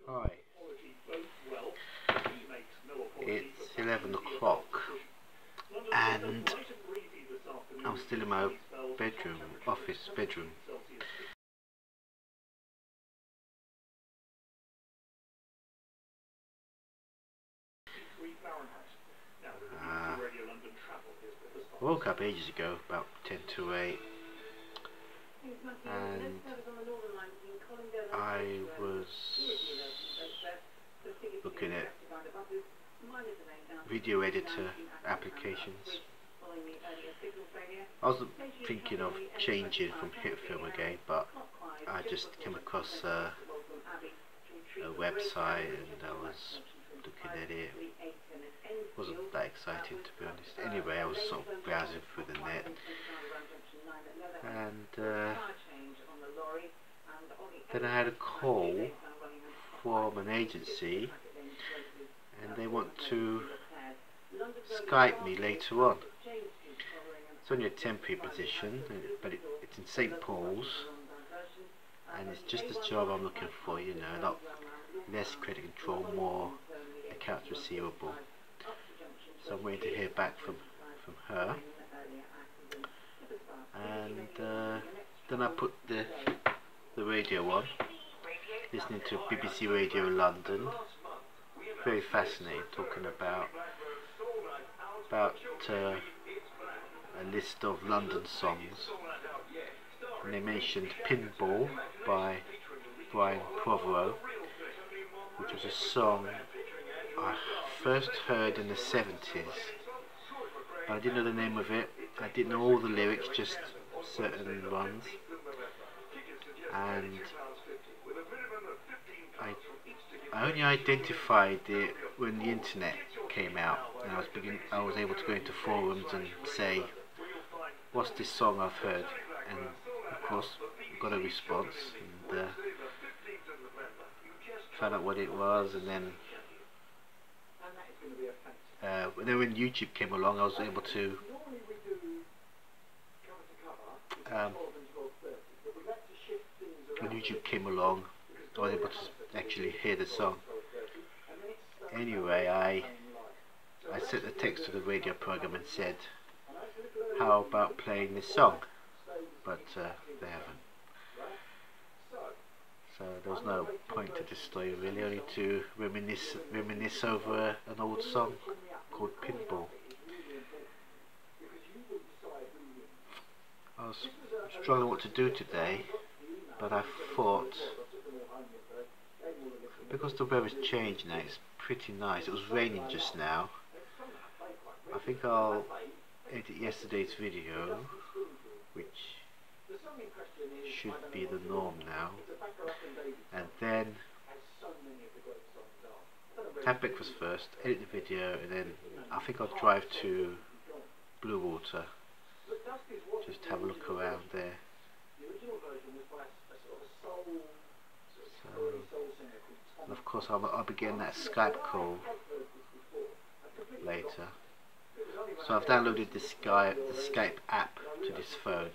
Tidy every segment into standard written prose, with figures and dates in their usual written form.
Hi, it's 11 o'clock and I'm still in my bedroom, office bedroom. I woke up ages ago, about 10 to 8, and I was looking at video editor applications. I was thinking of changing from HitFilm again, but I just came across a website and I was looking at it. Wasn't that exciting, to be honest. Anyway, I was sort of browsing through the net, and then I had a call from an agency and they want to Skype me later on. It's only a temporary position, but it's in St. Paul's, and it's just the job I'm looking for, you know, not less credit control, more accounts receivable. So I'm waiting to hear back from her, and then I put the radio on, listening to BBC Radio London. Very fascinating, talking about a list of London songs, and they mentioned Pinball by Preferable, which was a song I first heard in the 70s, but I didn't know the name of it. I didn't know all the lyrics, just certain ones, and I only identified it when the internet came out, and I was able to go into forums and say, what's this song I've heard, and of course got a response, and found out what it was. And then when YouTube came along, I was able to actually hear the song. Anyway, I sent a text to the radio program and said, how about playing this song? But they haven't. So there was no point to this story really, only to reminisce over an old song called Pinball. I was struggling what to do today, but I thought, because the weather's changed now, it's pretty nice. It was raining just now. I think I'll edit yesterday's video, which should be the norm now, and then have breakfast first, edit the video, and then I think I'll drive to Bluewater, just have a look around there. And of course I'll be getting that Skype call later. So I've downloaded the Skype app to this phone,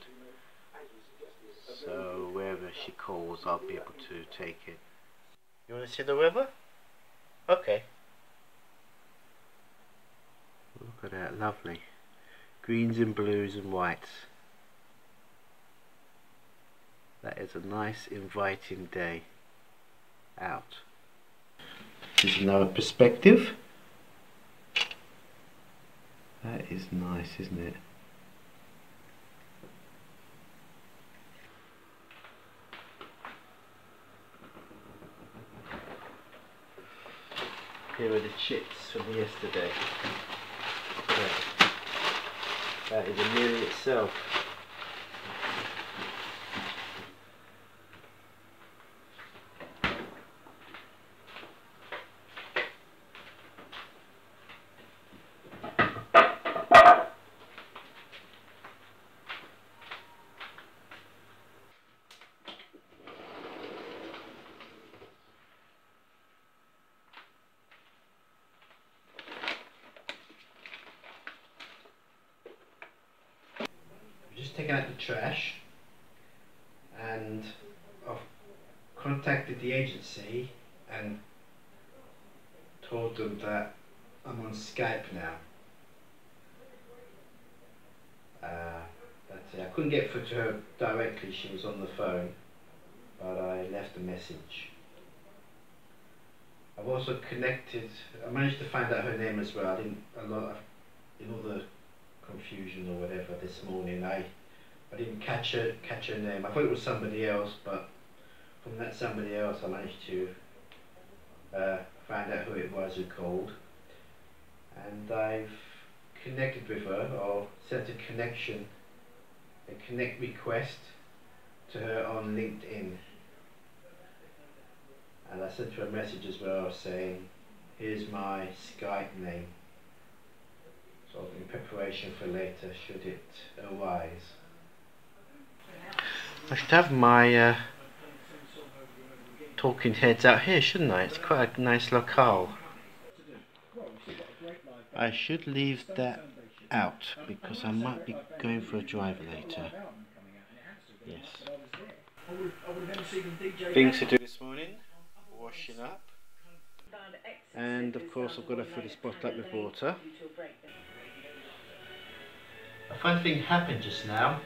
so wherever she calls I'll be able to take it. You want to see the weather? Okay. Look at that, lovely. Greens and blues and whites. That is a nice inviting day out. This is another perspective. That is nice, isn't it? Here are the chits from yesterday. That is a meal in itself. Just taken out the trash, and I've contacted the agency and told them that I'm on Skype now. That's it. I couldn't get through to her directly, she was on the phone, but I left a message. I've also connected, I managed to find out her name as well. In all the confusion or whatever this morning, I didn't catch her name. I thought it was somebody else, but from that somebody else I managed to find out who it was who called, and I've connected with her, or sent a connect request to her on LinkedIn, and I sent her a message as well saying, here's my Skype name, sort of in preparation for later should it arise. I should have my talking heads out here, shouldn't I? It's quite a nice locale. I should leave that out because I might be going for a drive later. Yes. Things to do this morning, washing up, and of course I've got to fill this bottle up with water. A fun thing happened just now.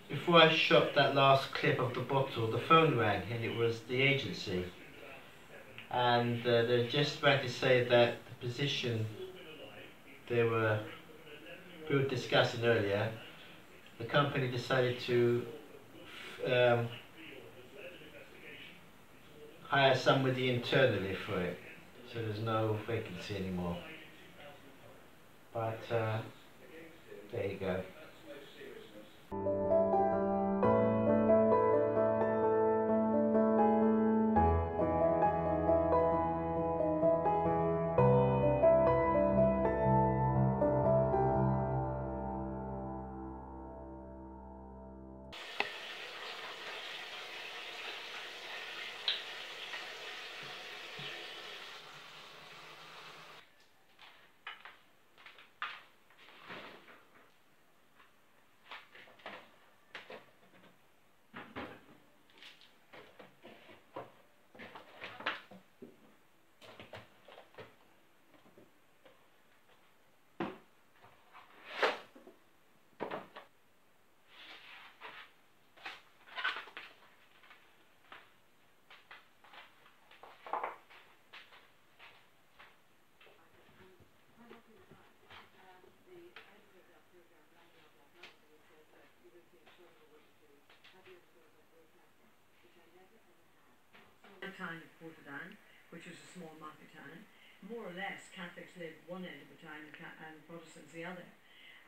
Before I shot that last clip of the bottle, the phone rang and it was the agency, and they're just about to say that the position we were discussing earlier, the company decided to hire somebody internally for it, so there's no vacancy anymore. But there you go. Town of Portadown, which was a small market town. More or less, Catholics lived one end of the town and Protestants the other.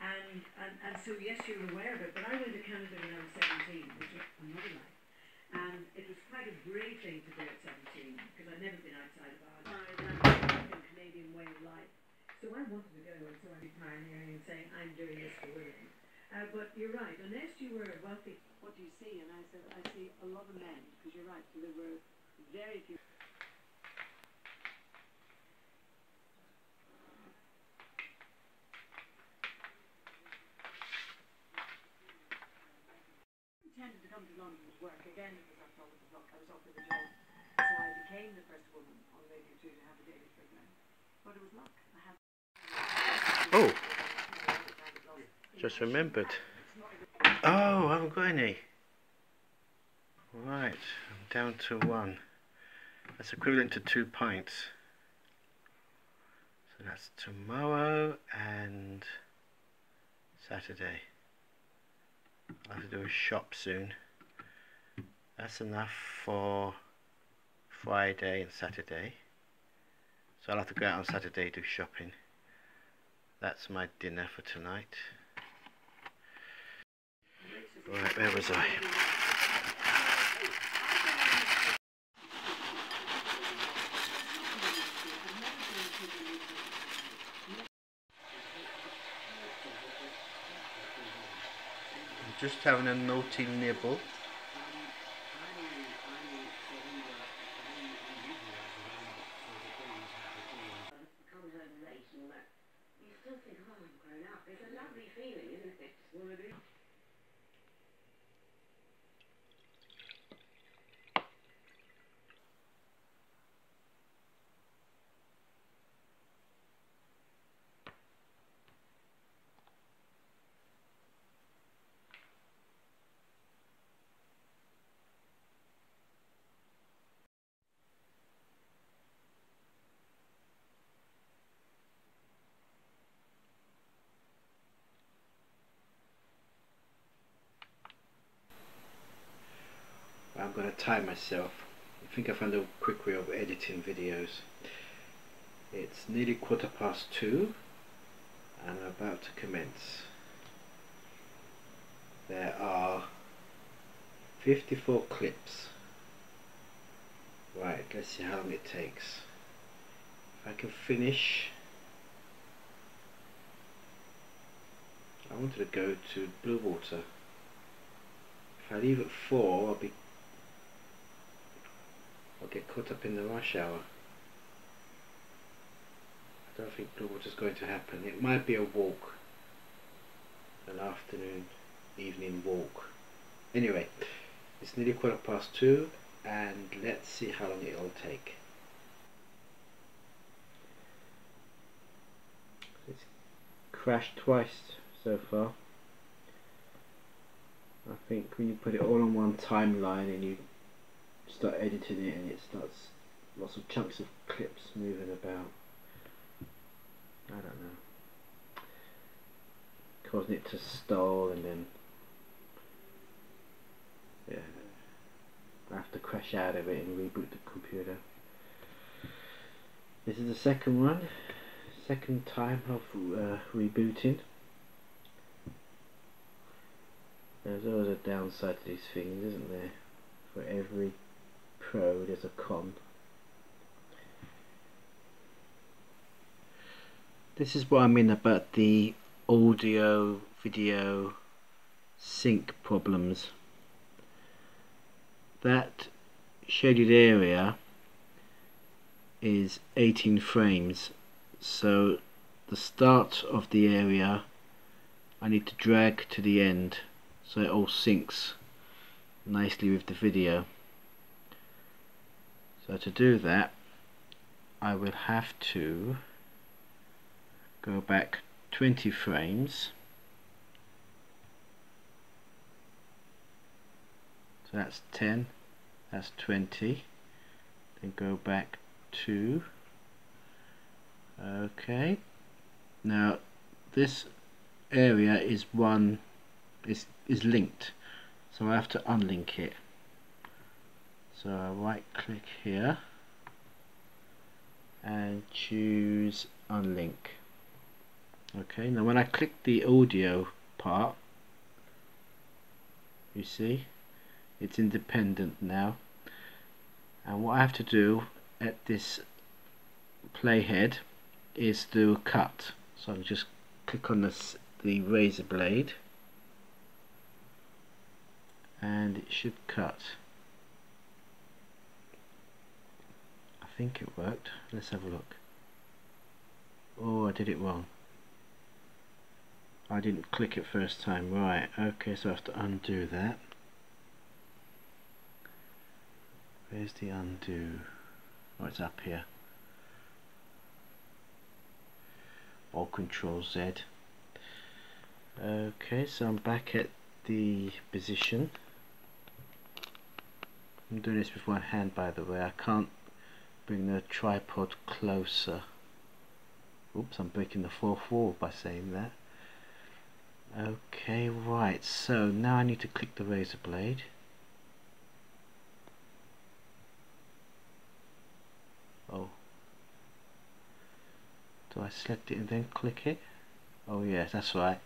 And so, yes, you're aware of it, but I went to Canada when I was 17, which was another life. And it was quite a brave thing to do at 17, because I'd never been outside of Ireland, and Canadian way of life. So I wanted to go, and so I'd be pioneering and saying, I'm doing this for women. But you're right, unless you were wealthy, what do you see? And I said, I see a lot of men, because you're right, so there were very few. I intended to come to London to work again because I thought I was offered a job, so I became the first woman on Radio 2 to have a daily program. But it was luck. I had. Oh, just remembered. Oh, I haven't got any. Right, I'm down to one. That's equivalent to 2 pints. So that's tomorrow and Saturday. I'll have to do a shop soon. That's enough for Friday and Saturday. So I'll have to go out on Saturday to do shopping. That's my dinner for tonight. Right, where was I? Just having a naughty nibble. time myself. I think I found a quick way of editing videos. It's nearly 2:15 and I'm about to commence. There are 54 clips. Right, let's see how long it takes. If I can finish, I wanted to go to Blue Water. If I leave at 4, I'll get caught up in the rush hour. I don't think Blue Water's going to happen. It might be a walk, an afternoon, evening walk. Anyway, it's nearly 2:15 and let's see how long it'll take. It's crashed twice so far. I think when you put it all on one timeline and you start editing it, and it starts lots of chunks of clips moving about. I don't know, causing it to stall, and then yeah, I have to crash out of it and reboot the computer. This is the second time of rebooting. There's always a downside to these things, isn't there? For every pro there's a con. This is what I mean about the audio video sync problems. That shaded area is 18 frames, so the start of the area I need to drag to the end so it all syncs nicely with the video. So to do that, I will have to go back 20 frames. So that's 10, that's 20. Then go back 2. Okay. Now this area is linked, so I have to unlink it. So I right click here and choose unlink. Okay, now when I click the audio part, you see it's independent now, and what I have to do at this playhead is do a cut. So I'll just click on the razor blade and it should cut. I think it worked. Let's have a look. Oh, I did it wrong. I didn't click it first time. Right, okay, so I have to undo that. Where's the undo? Oh, it's up here. Or Control Z. Okay, so I'm back at the position. I'm doing this with one hand, by the way. I can't bring the tripod closer. Oops, I'm breaking the fourth wall by saying that. Okay, right, so now I need to click the razor blade. Oh. Do I select it and then click it? Oh yes, that's right.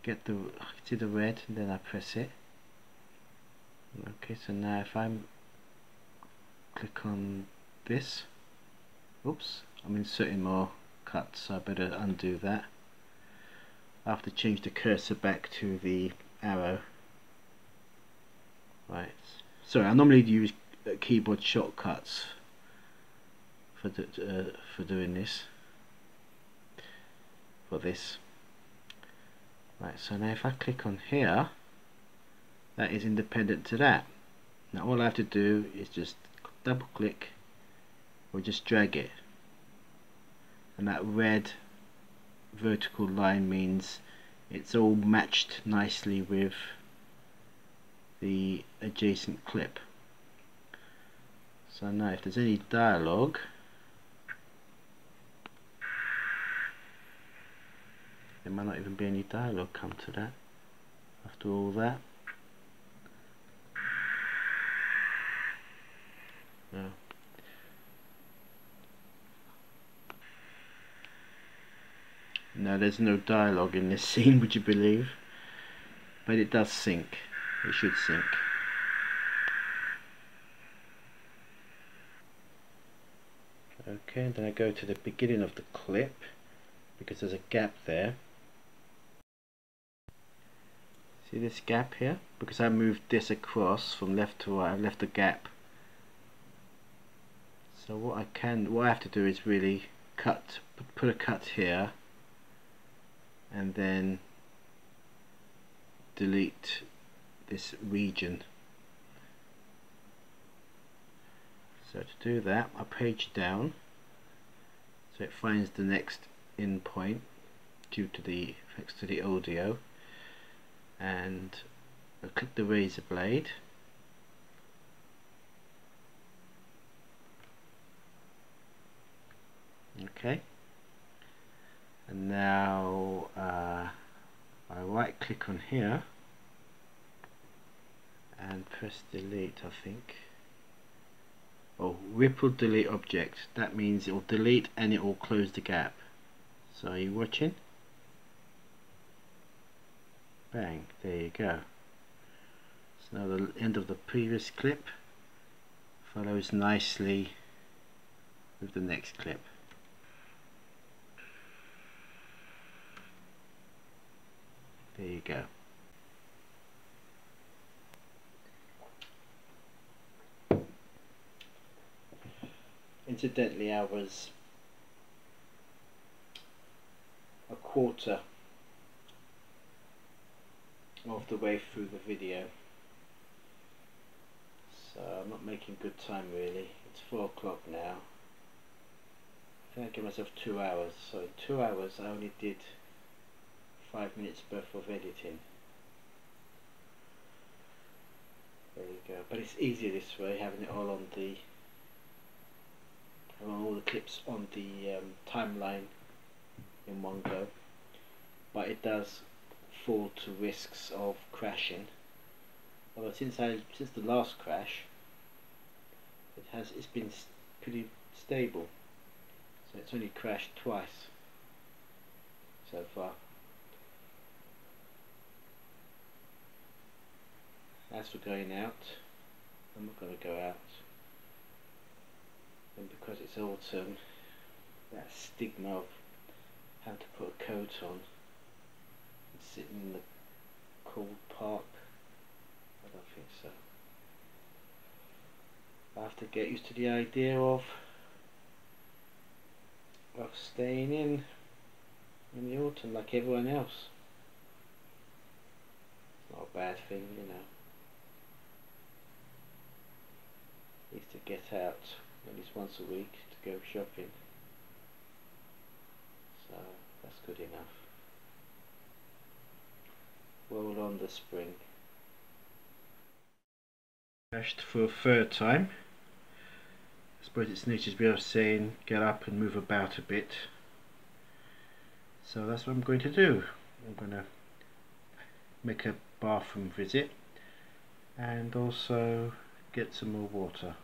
See the red and then I press it. Okay, so now if I click on this, oops, I'm inserting more cuts, so I better undo that. I have to change the cursor back to the arrow. Right, sorry, I normally use keyboard shortcuts for doing this. Right, so now if I click on here, that is independent to that. Now all I have to do is just double click or just drag it, and that red vertical line means it's all matched nicely with the adjacent clip. So now if there's any dialogue, there might not even be any dialogue come to that after all that. No. No, there's no dialogue in this scene, would you believe? But it does sync. It should sync. Okay, and then I go to the beginning of the clip because there's a gap there. See this gap here? Because I moved this across from left to right, I've left a gap. So what I have to do is really put a cut here, and then delete this region. So to do that, I page down so it finds the next in point due to the effects to the audio, and I click the razor blade. Okay, and now I right click on here and press delete, I think. Oh, ripple delete object. That means it will delete and it will close the gap. So are you watching? Bang, there you go. So now the end of the previous clip follows nicely with the next clip. There you go. Incidentally, I was a quarter of the way through the video, so I'm not making good time really. It's 4 o'clock now. I think I give myself 2 hours, so in 2 hours I only did 5 minutes worth of editing. There you go. But it's easier this way, having it all on all the clips on the timeline in one go. But it does fall to risks of crashing. Although since the last crash, it's been pretty stable. So it's only crashed twice so far. As for going out, I'm not going to go out. And because it's autumn, that stigma of having to put a coat on and sitting in the cold park, I don't think so. I have to get used to the idea of staying in the autumn like everyone else. It's not a bad thing, you know. I used to get out at least once a week to go shopping, so that's good enough. Roll on the spring. Crashed for a third time. I suppose it's nature's way of saying get up and move about a bit. So that's what I'm going to do. I'm going to make a bathroom visit and also get some more water.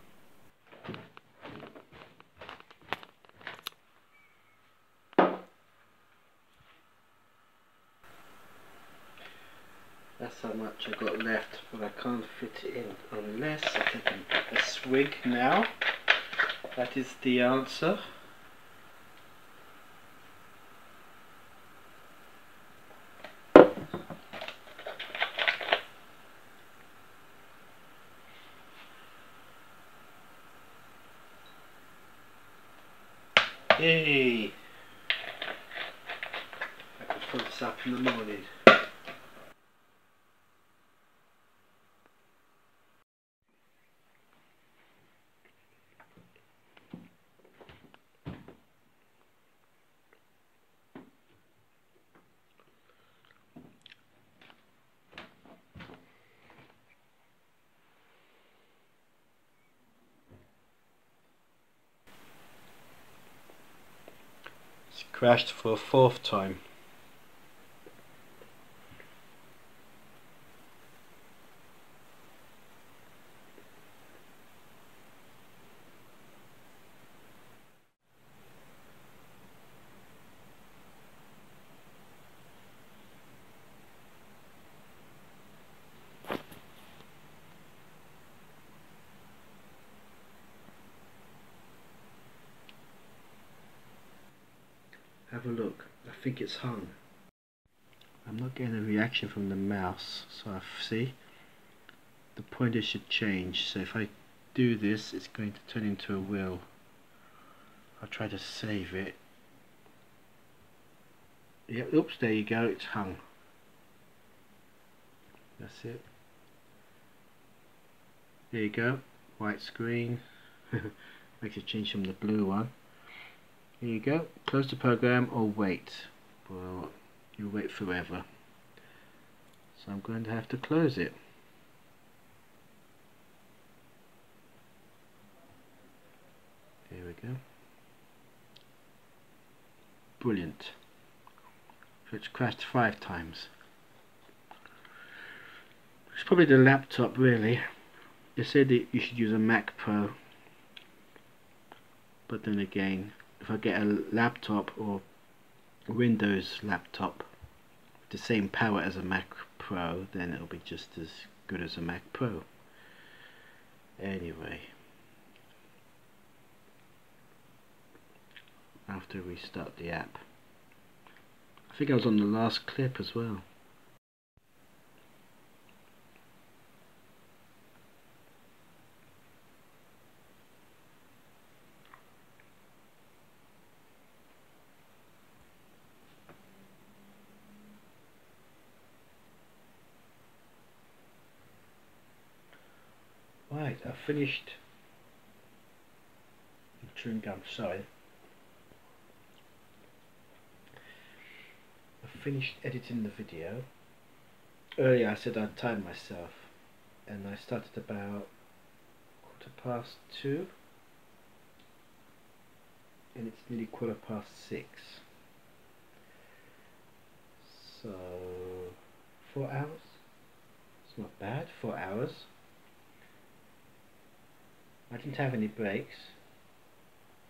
That's how much I got left, but I can't fit it in unless I take a swig now. That is the answer. Yay! I could fill this up in the morning. It's crashed for a 4th time. Have a look. I think it's hung. I'm not getting a reaction from the mouse, so I see the pointer should change. So if I do this, it's going to turn into a wheel. I'll try to save it. Yep, oops, there you go, it's hung. That's it. There you go, white screen. Makes a change from the blue one. Here you go, close the program or wait. Well, you'll wait forever. So I'm going to have to close it. There we go. Brilliant. So it's crashed 5 times. It's probably the laptop really. They said that you should use a Mac Pro, but then again, if I get a laptop or a Windows laptop with the same power as a Mac Pro, then it'll be just as good as a Mac Pro. Anyway, I have to restart the app. I think I was on the last clip as well. Right, I finished chewing gum, sorry. I finished editing the video. Earlier I said I'd time myself, and I started about 2:15, and it's nearly 6:15. So 4 hours. It's not bad, 4 hours. I didn't have any breaks,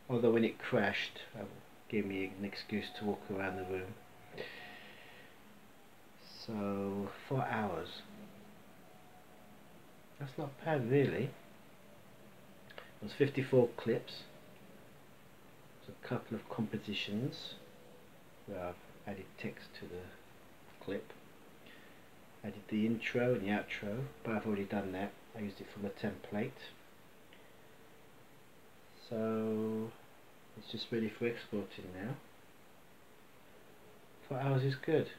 although when it crashed it gave me an excuse to walk around the room. So 4 hours. That's not bad really. There's 54 clips. There's a couple of compositions where I've added text to the clip. I did the intro and the outro, but I've already done that. I used it from a template. So it's just ready for exporting now. 4 hours is good.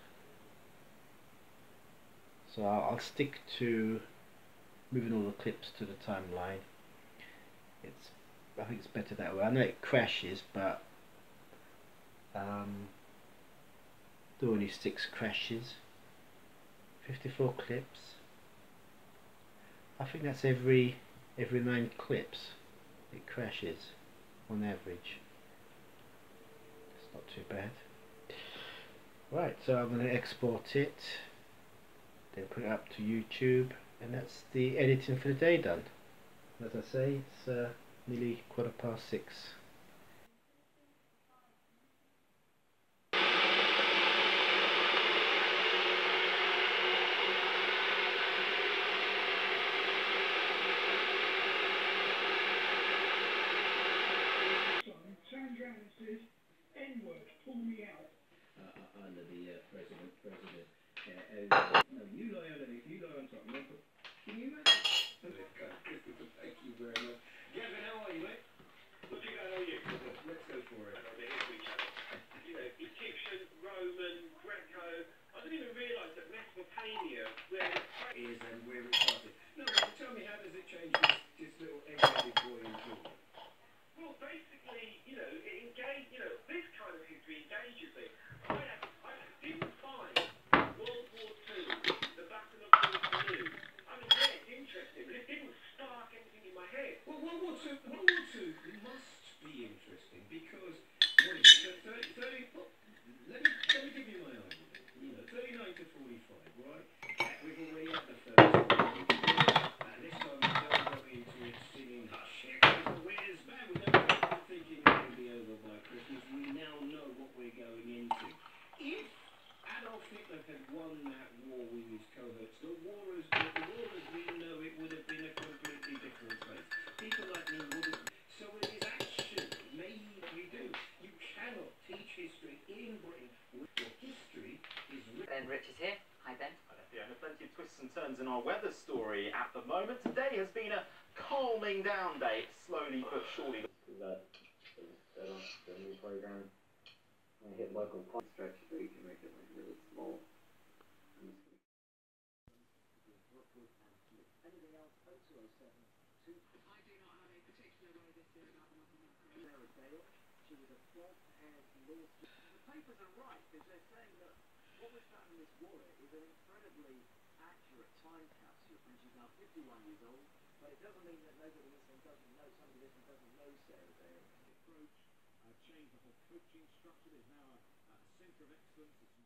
So I'll stick to moving all the clips to the timeline. I think it's better that way. I know it crashes, but there are only 6 crashes. 54 clips. I think that's every 9 clips it crashes on average. It's not too bad. Right, so I'm going to export it, then put it up to YouTube, and that's the editing for the day done. As I say, it's nearly 6:15. N-word, pull me out. Under the president. No, you lie underneath, you lie on top. Can you imagine? Thank you very much. Gavin, how are you, mate? Not too bad, how are you? Let's go for it. On the history channel. You know, Egyptian, Roman, Greco. I didn't even realise that Mesopotamia, where it is and where it started. No, but tell me, how does it change this little egg-headed boy in Jordan? Well, basically, you know, it engage, you know, this kind of history engages me. I didn't find World War II, the Battle of Waterloo. I mean, yeah, it's interesting, but it didn't spark anything in my head. Well, World War II must be interesting because, what is it, 30 let me give you my argument. You know, 39 to 45, right? We've already had the first one. This time we don't go into it singing, hush, here comes the whiz, man. We don't thinking it will be over by Christmas. We now know what we're going into. If Adolf Hitler had won that war with his cohorts, the war as we know it would have been a completely different place. People like me wouldn't. So it is actually, may Richard here. Hi, Ben. Hi there, Fiona. Plenty of twists and turns in our weather story at the moment. Today has been a calming down day, slowly but surely. That is set up the new program. I hit local point stretch so you can make it like really small. Anything else? 0207 2. I do not have a particular way this year about the Muslim Macron. Sarah Dale, she was a flop-haired law student. The papers are right because they're saying that what was found in this wallet is an incredibly accurate time capsule, and she's now 51 years old. But it doesn't mean that nobody listening doesn't know, somebody listening doesn't know Sarah Dale. Approach, change the whole coaching structure. There's now a centre of excellence. It's